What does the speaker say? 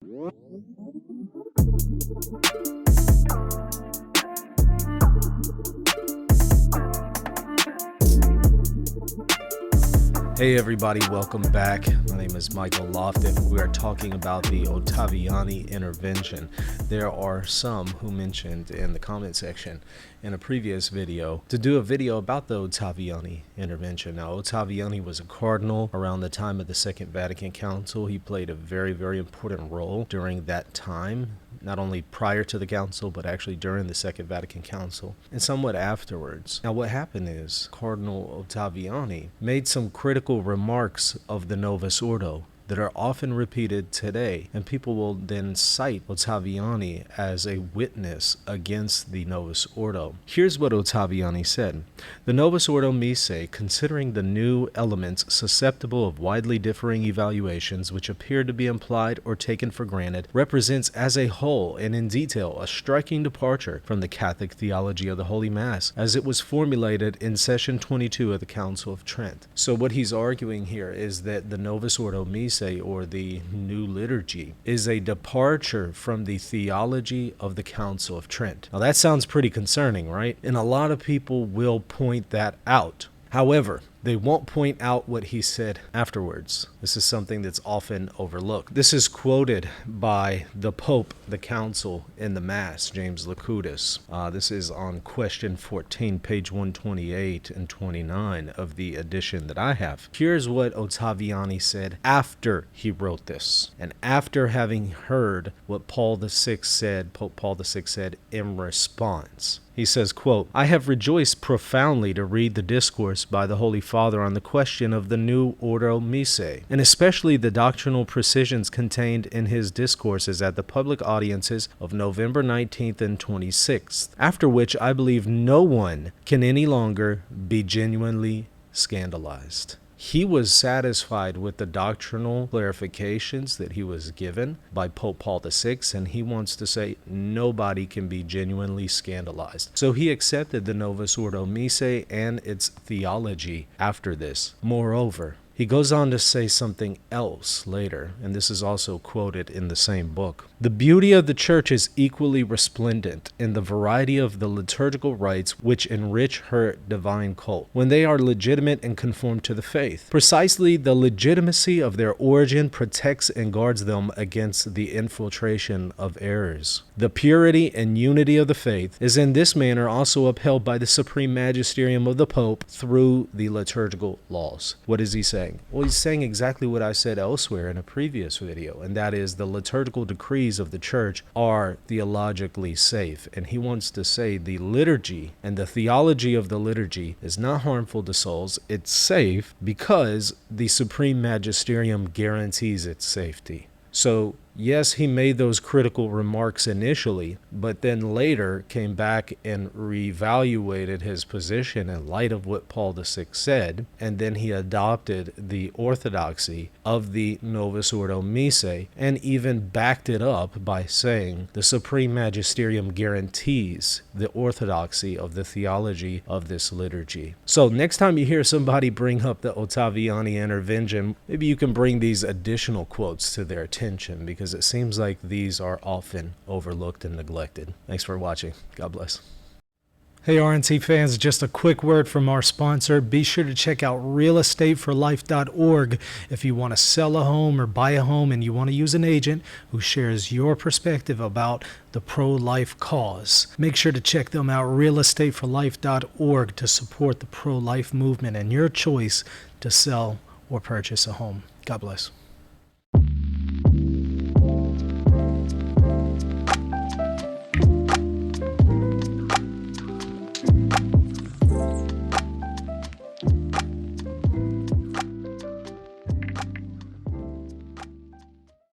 Hey everybody, welcome back. My name is Michael Lofton. We are talking about the Ottaviani intervention. There are some who mentioned in the comment section in a previous video to do a video about the Ottaviani intervention. Now, Ottaviani was a cardinal around the time of the Second Vatican Council. He played a very, very important role during that time, not only prior to the council, but actually during the Second Vatican Council and somewhat afterwards. Now, what happened is Cardinal Ottaviani made some critical remarks of the Novus Ordo that are often repeated today, and people will then cite Ottaviani as a witness against the Novus Ordo. Here's what Ottaviani said. The Novus Ordo Missae, considering the new elements susceptible of widely differing evaluations which appear to be implied or taken for granted, represents as a whole and in detail a striking departure from the Catholic theology of the Holy Mass as it was formulated in session 22 of the Council of Trent. So what he's arguing here is that the Novus Ordo Missae, or the new liturgy, is a departure from the theology of the Council of Trent. Now that sounds pretty concerning, right? And a lot of people will point that out. However, they won't point out what he said afterwards. This is something that's often overlooked. This is quoted by the Pope, the Council, in the Mass, James Locutus. This is on question 14, page 128 and 29 of the edition that I have. Here's what Ottaviani said after he wrote this, and after having heard what Paul VI said, Pope Paul VI said in response. He says, quote, "I have rejoiced profoundly to read the discourse by the Holy Father on the question of the new Ordo Missae, and especially the doctrinal precisions contained in his discourses at the public audiences of November 19th and 26th, after which I believe no one can any longer be genuinely scandalized." He was satisfied with the doctrinal clarifications that he was given by Pope Paul VI, and he wants to say nobody can be genuinely scandalized. So he accepted the Novus Ordo Missae and its theology after this. Moreover, he goes on to say something else later, and this is also quoted in the same book. "The beauty of the Church is equally resplendent in the variety of the liturgical rites which enrich her divine cult, when they are legitimate and conform to the faith. Precisely the legitimacy of their origin protects and guards them against the infiltration of errors. The purity and unity of the faith is in this manner also upheld by the supreme magisterium of the Pope through the liturgical laws." What is he saying? Well, he's saying exactly what I said elsewhere in a previous video, and that is the liturgical decrees of the Church are theologically safe. And he wants to say the liturgy and the theology of the liturgy is not harmful to souls. It's safe because the supreme magisterium guarantees its safety. So yes, he made those critical remarks initially, but then later came back and reevaluated his position in light of what Paul VI said, and then he adopted the orthodoxy of the Novus Ordo Missae and even backed it up by saying the supreme magisterium guarantees the orthodoxy of the theology of this liturgy. So next time you hear somebody bring up the Ottaviani intervention, maybe you can bring these additional quotes to their attention, because it seems like these are often overlooked and neglected. Thanks for watching. God bless. Hey RNT fans, just a quick word from our sponsor. Be sure to check out realestateforlife.org if you want to sell a home or buy a home and you want to use an agent who shares your perspective about the pro-life cause. Make sure to check them out, realestateforlife.org, to support the pro-life movement and your choice to sell or purchase a home. God bless.